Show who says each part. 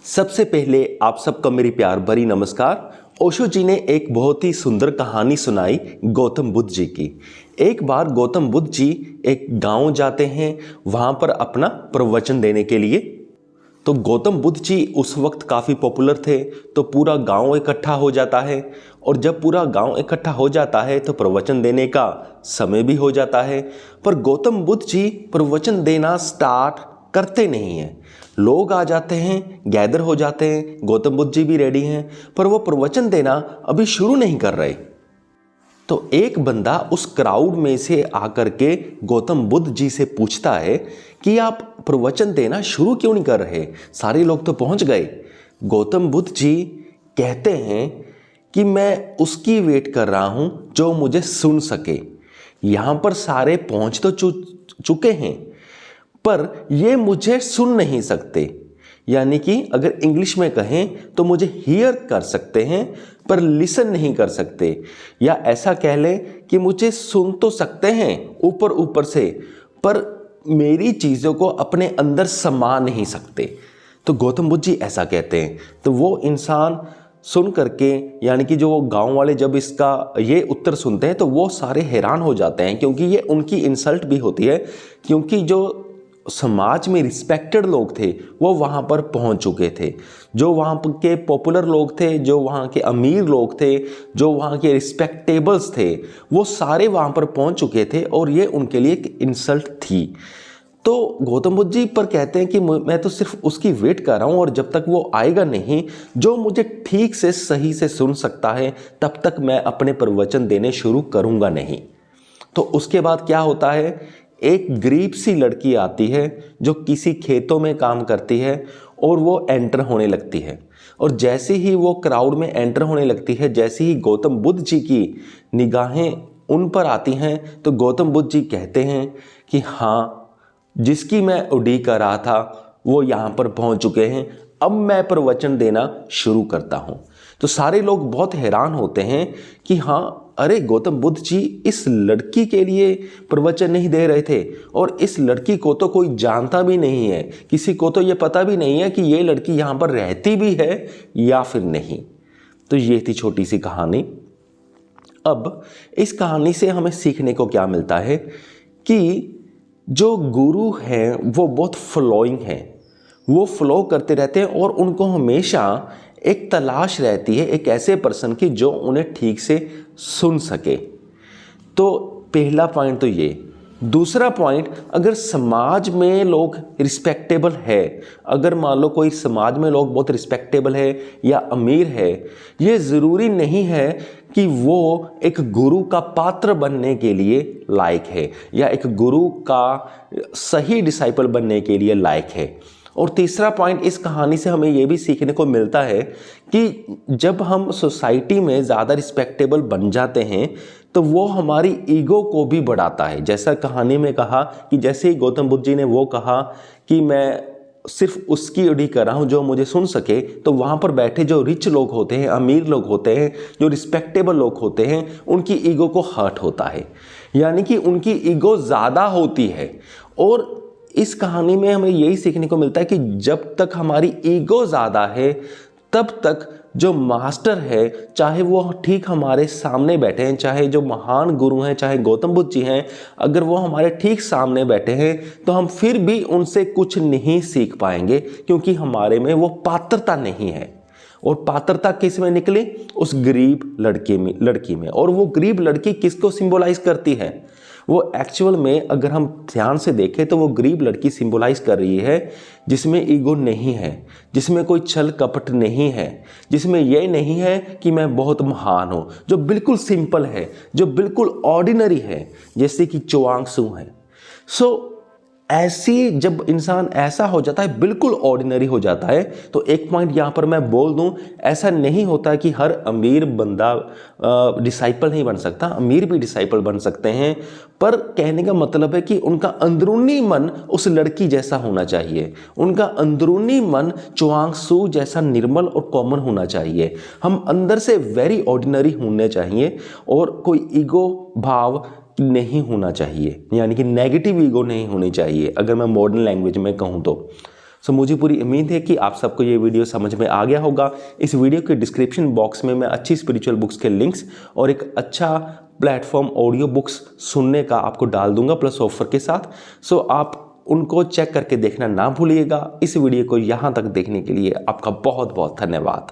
Speaker 1: सबसे पहले आप सबका मेरी प्यार भरी नमस्कार। ओशो जी ने एक बहुत ही सुंदर कहानी सुनाई गौतम बुद्ध जी की। एक बार गौतम बुद्ध जी एक गांव जाते हैं वहां पर अपना प्रवचन देने के लिए। तो गौतम बुद्ध जी उस वक्त काफ़ी पॉपुलर थे, तो पूरा गांव इकट्ठा हो जाता है। और जब पूरा गांव इकट्ठा हो जाता है तो प्रवचन देने का समय भी हो जाता है। पर गौतम बुद्ध जी प्रवचन देना स्टार्ट करते नहीं हैं। लोग आ जाते हैं, गैदर हो जाते हैं, गौतम बुद्ध जी भी रेडी हैं, पर वो प्रवचन देना अभी शुरू नहीं कर रहे। तो एक बंदा उस क्राउड में से आकर के गौतम बुद्ध जी से पूछता है कि आप प्रवचन देना शुरू क्यों नहीं कर रहे, सारे लोग तो पहुंच गए। गौतम बुद्ध जी कहते हैं कि मैं उसकी वेट कर रहा हूं जो मुझे सुन सके। यहां पर सारे पहुंच तो चुके हैं, पर ये मुझे सुन नहीं सकते। यानी कि अगर इंग्लिश में कहें तो मुझे हियर कर सकते हैं पर लिसन नहीं कर सकते, या ऐसा कह लें कि मुझे सुन तो सकते हैं ऊपर ऊपर से, पर मेरी चीज़ों को अपने अंदर समा नहीं सकते। तो गौतम बुद्ध जी ऐसा कहते हैं। तो वो इंसान सुन करके, यानी कि जो गांव वाले जब इसका ये उत्तर सुनते हैं तो वो सारे हैरान हो जाते हैं, क्योंकि ये उनकी इंसल्ट भी होती है। क्योंकि जो समाज में रिस्पेक्टेड लोग थे वो वहाँ पर पहुँच चुके थे, जो वहाँ के पॉपुलर लोग थे, जो वहाँ के अमीर लोग थे, जो वहाँ के रिस्पेक्टेबल्स थे, वो सारे वहाँ पर पहुँच चुके थे और ये उनके लिए एक इंसल्ट थी। तो गौतम बुद्ध जी पर कहते हैं कि मैं तो सिर्फ उसकी वेट कर रहा हूँ, और जब तक वो आएगा नहीं जो मुझे ठीक से सही से सुन सकता है तब तक मैं अपने प्रवचन देने शुरू करूँगा नहीं। तो उसके बाद क्या होता है, एक गरीब सी लड़की आती है जो किसी खेतों में काम करती है और वो एंटर होने लगती है। और जैसे ही वो क्राउड में एंटर होने लगती है, जैसे ही गौतम बुद्ध जी की निगाहें उन पर आती हैं, तो गौतम बुद्ध जी कहते हैं कि हाँ, जिसकी मैं उड़ीक कर रहा था वो यहाँ पर पहुँच चुके हैं, अब मैं प्रवचन देना शुरू करता हूँ। तो सारे लोग बहुत हैरान होते हैं कि हाँ, अरे गौतम बुद्ध जी इस लड़की के लिए प्रवचन नहीं दे रहे थे, और इस लड़की को तो कोई जानता भी नहीं है, किसी को तो ये पता भी नहीं है कि ये लड़की यहाँ पर रहती भी है या फिर नहीं। तो ये थी छोटी सी कहानी। अब इस कहानी से हमें सीखने को क्या मिलता है कि जो गुरु हैं वो बहुत फ्लोइंग हैं, वो फ्लो करते रहते हैं और उनको हमेशा एक तलाश रहती है एक ऐसे पर्सन की जो उन्हें ठीक से सुन सके। तो पहला पॉइंट तो ये। दूसरा पॉइंट, अगर समाज में लोग रिस्पेक्टेबल है, अगर मान लो कोई समाज में लोग बहुत रिस्पेक्टेबल है या अमीर है, ये ज़रूरी नहीं है कि वो एक गुरु का पात्र बनने के लिए लायक है या एक गुरु का सही डिसाइपल बनने के लिए लायक है। और तीसरा पॉइंट, इस कहानी से हमें यह भी सीखने को मिलता है कि जब हम सोसाइटी में ज़्यादा रिस्पेक्टेबल बन जाते हैं तो वो हमारी ईगो को भी बढ़ाता है। जैसा कहानी में कहा कि जैसे ही गौतम बुद्ध जी ने वो कहा कि मैं सिर्फ उसकी उड़ीक कर रहा हूँ जो मुझे सुन सके, तो वहाँ पर बैठे जो रिच लोग होते हैं, अमीर लोग होते हैं, जो रिस्पेक्टेबल लोग होते हैं, उनकी ईगो को हर्ट होता है, यानी कि उनकी ईगो ज़्यादा होती है। और इस कहानी में हमें यही सीखने को मिलता है कि जब तक हमारी ईगो ज़्यादा है तब तक जो मास्टर है, चाहे वो ठीक हमारे सामने बैठे हैं, चाहे जो महान गुरु हैं, चाहे गौतम बुद्ध जी हैं, अगर वो हमारे ठीक सामने बैठे हैं तो हम फिर भी उनसे कुछ नहीं सीख पाएंगे, क्योंकि हमारे में वो पात्रता नहीं है। और पात्रता किस में निकली? उस गरीब लड़की में। और वो गरीब लड़की किसको सिंबलाइज करती है? वो एक्चुअल में अगर हम ध्यान से देखें तो वो गरीब लड़की सिंबलाइज कर रही है जिसमें ईगो नहीं है, जिसमें कोई छल कपट नहीं है, जिसमें यह नहीं है कि मैं बहुत महान हूँ, जो बिल्कुल सिंपल है, जो बिल्कुल ऑर्डिनरी है, जैसे कि चुआंग सू है। ऐसी जब इंसान ऐसा हो जाता है, बिल्कुल ऑर्डिनरी हो जाता है, तो एक पॉइंट यहाँ पर मैं बोल दूँ, ऐसा नहीं होता कि हर अमीर बंदा डिसाइपल नहीं बन सकता, अमीर भी डिसाइपल बन सकते हैं। पर कहने का मतलब है कि उनका अंदरूनी मन उस लड़की जैसा होना चाहिए, उनका अंदरूनी मन चुआंग सू जैसा निर्मल और कॉमन होना चाहिए। हम अंदर से वेरी ऑर्डिनरी होने चाहिए और कोई ईगो भाव नहीं होना चाहिए, यानी कि नेगेटिव ईगो नहीं होनी चाहिए, अगर मैं मॉडर्न लैंग्वेज में कहूँ तो। सो मुझे पूरी उम्मीद है कि आप सबको ये वीडियो समझ में आ गया होगा। इस वीडियो के डिस्क्रिप्शन बॉक्स में मैं अच्छी स्पिरिचुअल बुक्स के लिंक्स और एक अच्छा प्लेटफॉर्म ऑडियो बुक्स सुनने का आपको डाल दूंगा प्लस ऑफर के साथ। सो आप उनको चेक करके देखना ना भूलिएगा। इस वीडियो को यहाँ तक देखने के लिए आपका बहुत बहुत धन्यवाद।